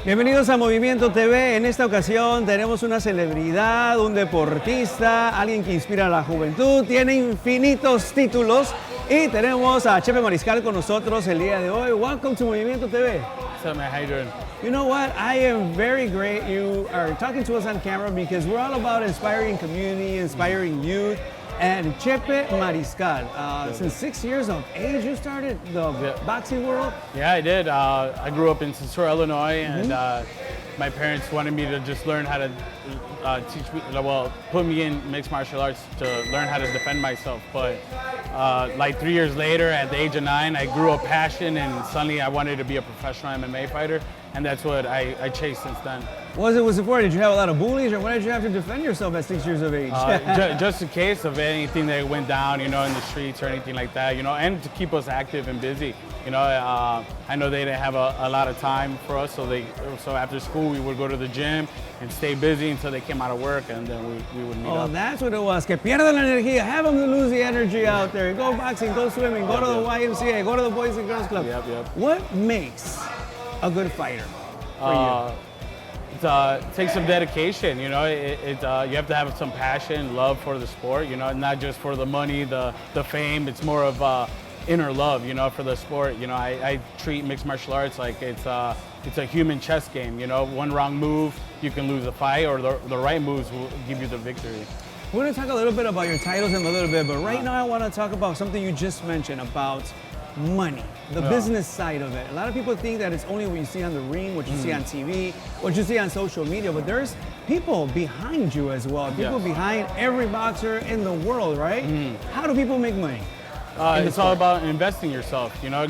Bienvenidos a Movimiento TV. En esta ocasión tenemos una celebridad, un deportista, alguien que inspira a la juventud, tiene infinitos títulos y tenemos a Chepe Mariscal con nosotros el día de hoy. Welcome to Movimiento TV. What's up, man? How you doing? You know what? I am very great. You are talking to us on camera because we're all about inspiring community, inspiring youth. And Chepe Mariscal, since 6 years of age, you started the boxing world? Yeah, I did. I grew up in Censura, Illinois, and my parents wanted me to just learn how to teach me, well, put me in mixed martial arts to learn how to defend myself. But like 3 years later, at the age of 9, I grew a passion, and suddenly I wanted to be a professional MMA fighter, and that's what I chased since then. What was it for? Did you have a lot of bullies, or why did you have to defend yourself at 6 years of age? Just in case of anything that went down, you know, in the streets or anything like that, you know, and to keep us active and busy. You know, I know they didn't have a lot of time for us, so after school we would go to the gym and stay busy until they came out of work, and then we would meet up. Oh, that's what it was. Que pierdan la energía, have them to lose the energy out there. Go boxing, go swimming, go to the YMCA, go to the Boys and Girls Club. Yep. What makes a good fighter for you? It takes some dedication, you know. You have to have some passion, love for the sport, you know, not just for the money, the fame. It's more of inner love, you know, for the sport. You know, I treat mixed martial arts like it's a human chess game. You know, one wrong move, you can lose a fight, or the right moves will give you the victory. We're going to talk a little bit about your titles in a little bit, but right now I want to talk about something you just mentioned about money, the business side of it. A lot of people think that it's only what you see on the ring, what you see on TV, what you see on social media, but there's people behind you as well, people behind every boxer in the world, right? How do people make money? It's all about investing yourself, you know,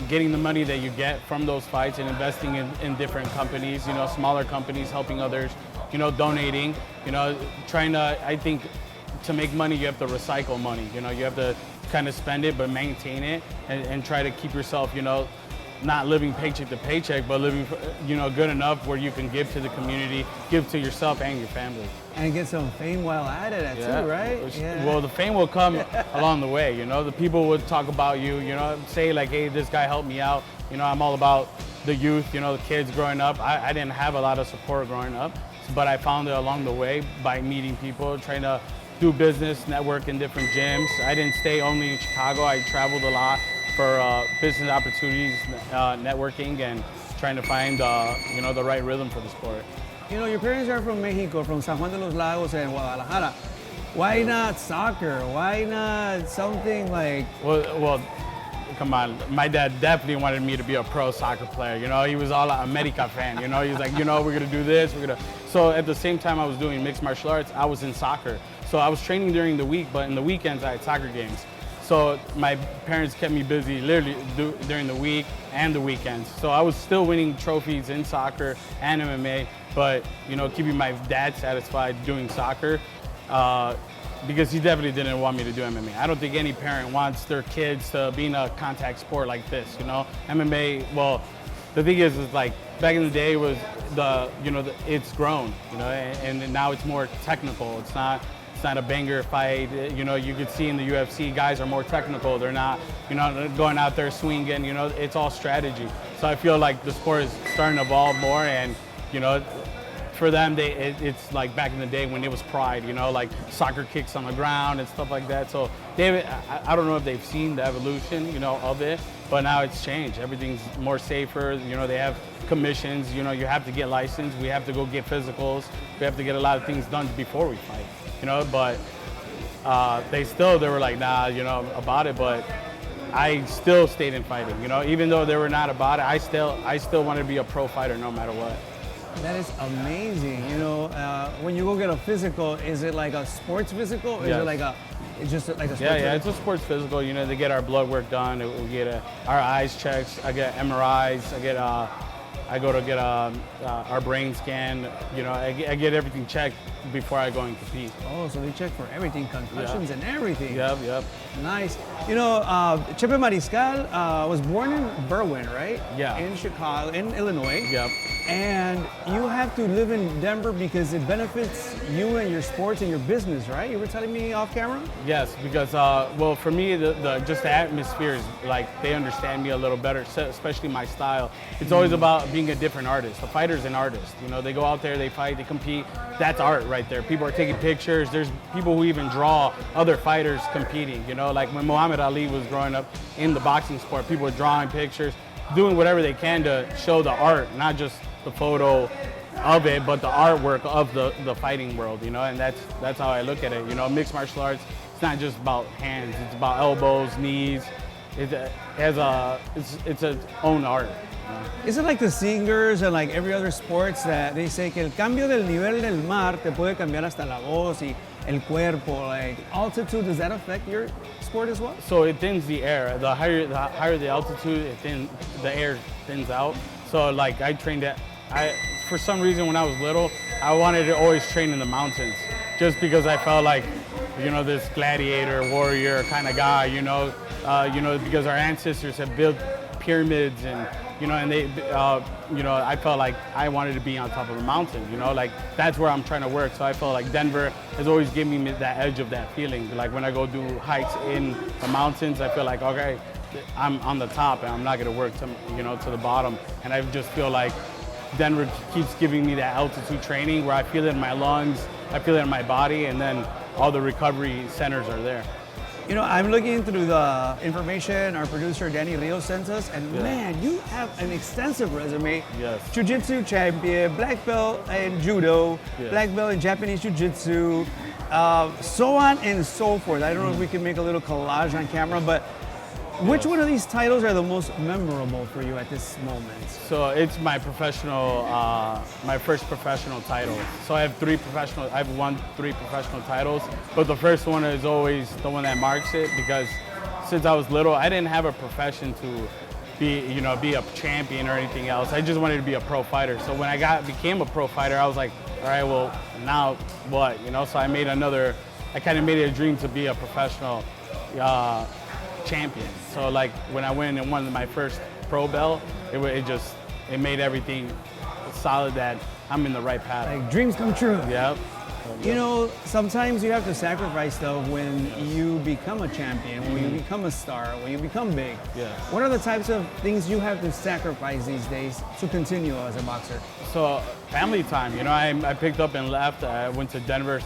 getting the money that you get from those fights and investing in different companies, you know, smaller companies, helping others, you know, donating, you know, trying to, I think, to make money, you have to recycle money, you know, you have to kind of spend it but maintain it and try to keep yourself, you know, not living paycheck to paycheck, but living, you know, good enough where you can give to the community, give to yourself and your family. And get some fame while at it too, right? Well, the fame will come along the way, you know. The people would talk about you, you know, say like, hey, this guy helped me out. You know, I'm all about the youth, you know, the kids growing up. I didn't have a lot of support growing up, but I found it along the way by meeting people, trying to do business, network in different gyms. I didn't stay only in Chicago. I traveled a lot for business opportunities, networking, and trying to find, you know, the right rhythm for the sport. You know, your parents are from Mexico, from San Juan de los Lagos and Guadalajara. Why not soccer? Why not something like... Well, come on. My dad definitely wanted me to be a pro soccer player. You know, he was all an America fan. You know, he's like, you know, we're going to do this. So at the same time I was doing mixed martial arts, I was in soccer. So I was training during the week, but in the weekends I had soccer games. So my parents kept me busy literally during the week and the weekends. So I was still winning trophies in soccer and MMA, but, you know, keeping my dad satisfied doing soccer, because he definitely didn't want me to do MMA. I don't think any parent wants their kids to be in a contact sport like this, you know? MMA, well, the thing is like, back in the day was it's grown, you know, and now it's more technical. It's not a banger fight. You know, you could see in the UFC, guys are more technical. They're not, you know, going out there swinging, you know, it's all strategy. So I feel like the sport is starting to evolve more, and, you know, for them, it's like back in the day when it was pride, you know, like soccer kicks on the ground and stuff like that. So I don't know if they've seen the evolution, you know, of it, but now it's changed. Everything's more safer. You know, they have commissions. You know, you have to get licensed. We have to go get physicals. We have to get a lot of things done before we fight. You know, but they were like, nah, you know, about it. But I still stayed in fighting. You know, even though they were not about it, I still wanted to be a pro fighter no matter what. That is amazing. You know, when you go get a physical, is it like a sports physical, or is it like it's just like a sports physical? It's a sports physical. You know, they get our blood work done. We get our eyes checked. I get MRIs. I go to get our brain scan. You know, I get everything checked before I go and compete. Oh, so they check for everything, concussions and everything. Yep. Nice. You know, Chepe Mariscal was born in Berwyn, right? Yeah. In Chicago, in Illinois. Yep. And you have to live in Denver because it benefits you and your sports and your business, right? You were telling me off camera? Yes, because, well, for me, just the atmosphere is like, they understand me a little better, especially my style. It's always about being a different artist. A fighter's an artist. You know, they go out there, they fight, they compete. That's art right there. People are taking pictures. There's people who even draw other fighters competing. You know, like when Muhammad Ali was growing up in the boxing sport, people were drawing pictures, doing whatever they can to show the art, not just the photo of it, but the artwork of the fighting world, you know, and that's how I look at it. You know, mixed martial arts, it's not just about hands, it's about elbows, knees. It has it's its own art. Is it like the singers and like every other sports that they say que el cambio del nivel del mar te puede cambiar hasta la voz y el cuerpo, like altitude, does that affect your sport as well? So it thins the air. The higher the altitude, the air thins out. So like I trained at, for some reason when I was little, I wanted to always train in the mountains, just because I felt like, you know, this gladiator, warrior kind of guy, you know, because our ancestors have built pyramids and, you know, and they, you know, I felt like I wanted to be on top of a mountain, you know, like that's where I'm trying to work. So I felt like Denver has always given me that edge of that feeling. Like when I go do hikes in the mountains, I feel like, okay, I'm on the top and I'm not going to work to, you know, to the bottom. And I just feel like Denver keeps giving me that altitude training where I feel it in my lungs, I feel it in my body, and then all the recovery centers are there. You know, I'm looking through the information our producer Danny Rios sent us, and man, you have an extensive resume. Yes. Jiu-Jitsu champion, black belt in judo, Yes. black belt in Japanese jiu-jitsu, so on and so forth. I don't know if we can make a little collage on camera, but which one of these titles are the most memorable for you at this moment? So it's my professional, my first professional title. So I've won 3 professional titles, but the first one is always the one that marks it, because since I was little, I didn't have a profession to be a champion or anything else. I just wanted to be a pro fighter. So when I became a pro fighter, I was like, all right, well, now what? You know, so I kind of made it a dream to be a professional champion. So like when I went and won my first pro belt, it made everything solid that I'm in the right path. Like dreams come true. Yep. You know, sometimes you have to sacrifice stuff when you become a champion, when you become a star, when you become big. Yeah. What are the types of things you have to sacrifice these days to continue as a boxer? So family time, you know, I picked up and left. I went to Denver,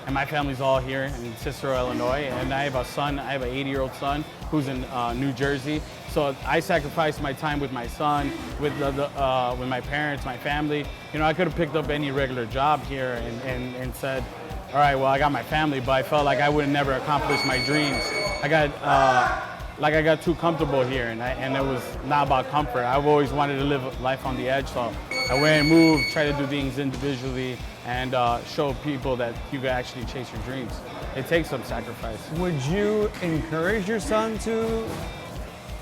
and my family's all here in Cicero, Illinois. And I have a son. I have an 80-year-old son who's in New Jersey. So I sacrificed my time with my son, with my parents, my family. You know, I could have picked up any regular job here and said, all right, well, I got my family, but I felt like I would never accomplish my dreams. I got too comfortable here, and it was not about comfort. I've always wanted to live life on the edge, so I went and moved, try to do things individually, and show people that you can actually chase your dreams. It takes some sacrifice. Would you encourage your son to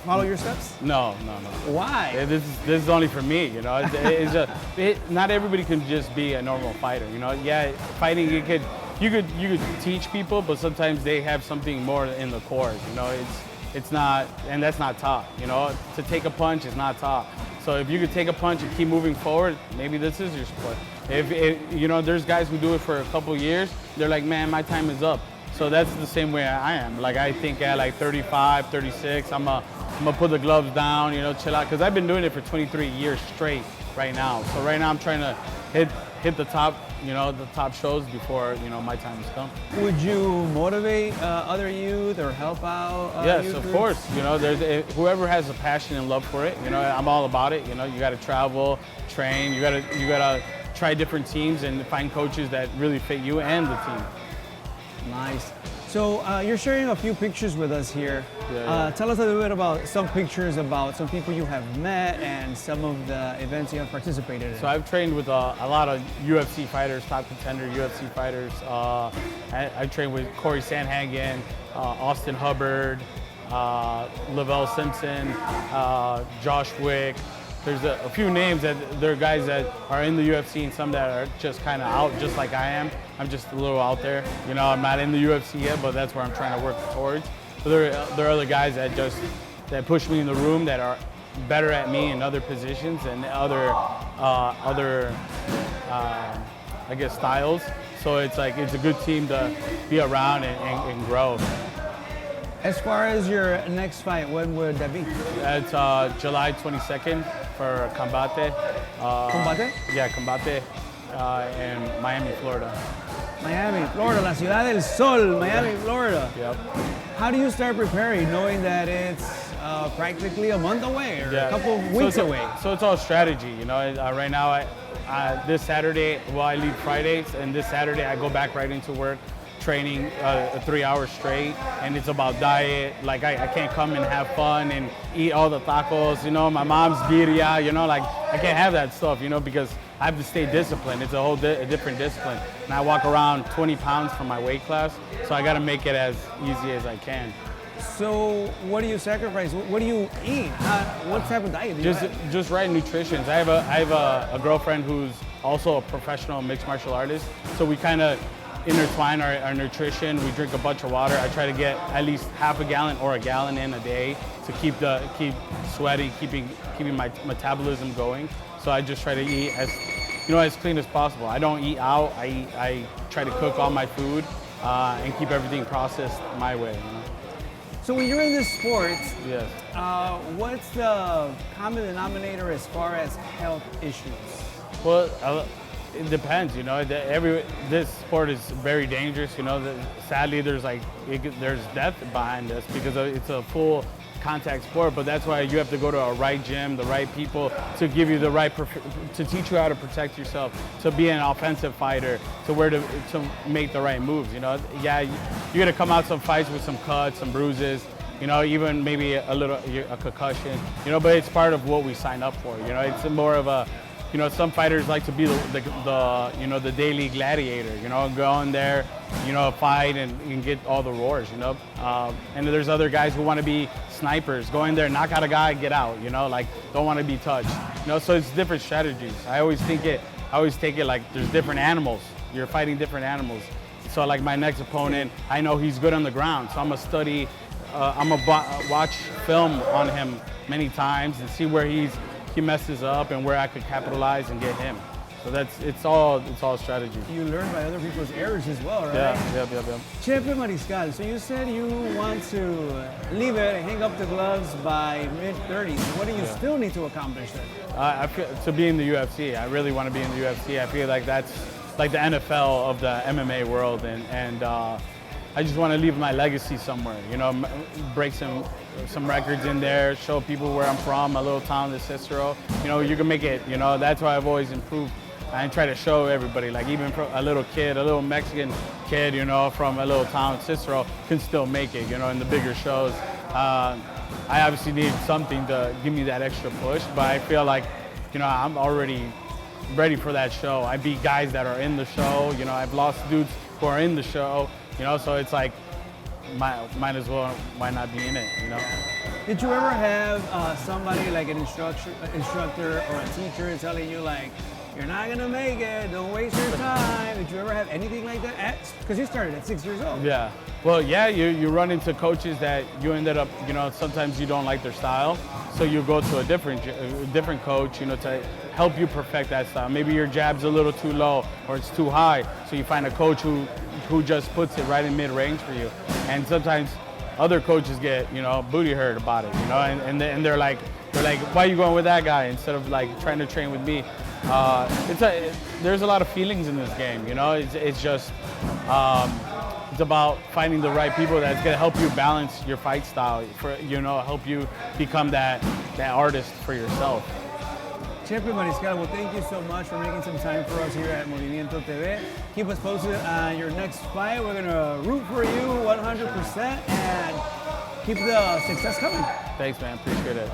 follow your steps? No. Why? This is only for me, you know. Not everybody can just be a normal fighter, you know. Yeah, fighting you could teach people, but sometimes they have something more in the core, you know. It's not, and that's not taught, you know. To take a punch is not taught. So if you could take a punch and keep moving forward, maybe this is your sport. If you know, there's guys who do it for a couple years, they're like, man, my time is up. So that's the same way I am. Like I think at like 35, 36, I'm gonna put the gloves down, you know, chill out, because I've been doing it for 23 years straight right now. So right now I'm trying to hit the top, you know, the top shows before, you know, my time has come. Would you motivate other youth or help out? Yes, youth of groups? course. You know, whoever has a passion and love for it. You know, I'm all about it. You know, you got to travel, train. You gotta try different teams and find coaches that really fit you and the team. Nice. So you're sharing a few pictures with us here. Yeah. Tell us a little bit about some pictures about some people you have met and some of the events you have participated in. So I've trained with a lot of UFC fighters, top contender UFC fighters. I trained with Corey Sandhagen, Austin Hubbard, Lavelle Simpson, Josh Wick. There's a few names that there are guys that are in the UFC and some that are just kind of out, just like I am. I'm just a little out there. You know, I'm not in the UFC yet, but that's where I'm trying to work towards. But there are other guys that push me in the room that are better at me in other positions and other I guess styles. So it's like it's a good team to be around and grow. As far as your next fight, when would that be? It's July 22nd for Combate. Combate? Yeah, Combate in Miami, Florida. Miami, Florida, la ciudad del sol, Miami, Florida. Yep. How do you start preparing, knowing that it's practically a month away or a couple of weeks away? So it's all strategy, you know. Right now, this Saturday, well, I leave Fridays, and this Saturday I go back right into work, training 3 hours straight, and it's about diet. Like I can't come and have fun and eat all the tacos, you know, my mom's birria, you know, like I can't have that stuff, you know, because I have to stay disciplined. It's a whole different discipline. And I walk around 20 pounds from my weight class, so I got to make it as easy as I can. So what do you sacrifice? What do you eat? What type of diet do you have? Just right nutrition. I have a girlfriend who's also a professional mixed martial artist, so we kind of intertwine our nutrition. We drink a bunch of water. I try to get at least half a gallon or a gallon in a day to keep sweaty, keeping my metabolism going. So I just try to eat as clean as possible. I don't eat out. I try to cook all my food and keep everything processed my way. You know? So when you're in this sport, yes. What's the common denominator as far as health issues? Well, it depends. You know, this sport is very dangerous. You know, sadly, there's death behind this because it's a full contact sport. But that's why you have to go to a right gym, the right people to give you the right to teach you how to protect yourself, to be an offensive fighter, to make the right moves. You know, yeah, you're gonna come out some fights with some cuts, some bruises. You know, even maybe a concussion. You know, but it's part of what we sign up for. You know, it's more of a you know, some fighters like to be the daily gladiator, you know, go in there, you know, fight and get all the roars, you know. And there's other guys who want to be snipers, go in there, knock out a guy, get out, you know, like don't want to be touched. You know, so it's different strategies. I always take it like there's different animals. You're fighting different animals. So like my next opponent, I know he's good on the ground, so I'm gonna study, watch film on him many times and see where he messes up and where I could capitalize and get him. So it's all strategy. You learn by other people's errors as well, right? Yeah. Chepe Mariscal, so you said you want to leave it and hang up the gloves by mid-30s. What do you still need to accomplish then? I feel, to be in the UFC. I really want to be in the UFC. I feel like that's like the NFL of the MMA world, and I just want to leave my legacy somewhere, you know, break some records in there, show people where I'm from, my little town, the Cicero. You know, you can make it, you know, that's why I've always improved. I try to show everybody, like even from a little Mexican kid, you know, from a little town, Cicero, can still make it, you know, in the bigger shows. I obviously need something to give me that extra push, but I feel like, you know, I'm already ready for that show. I beat guys that are in the show, you know, I've lost dudes who are in the show. You know, so it's like, might as well, why not be in it, you know? Did you ever have somebody like an instructor or a teacher telling you like, you're not gonna make it, don't waste your time? Did you ever have anything like that? Because you started at 6 years old. Yeah, well, yeah, you run into coaches that you ended up, you know, sometimes you don't like their style, so you go to a different coach, you know, to help you perfect that style. Maybe your jab's a little too low or it's too high, so you find a coach who just puts it right in mid-range for you. And sometimes other coaches get, you know, booty hurt about it, you know, and they're like, why are you going with that guy instead of like trying to train with me? There's a lot of feelings in this game, you know. It's just it's about finding the right people that's gonna help you balance your fight style, help you become that artist for yourself. Chepe Mariscal, well, thank you so much for making some time for us here at Movimiento TV. Keep us posted on your next fight. We're gonna root for you 100% and keep the success coming. Thanks, man. Appreciate it.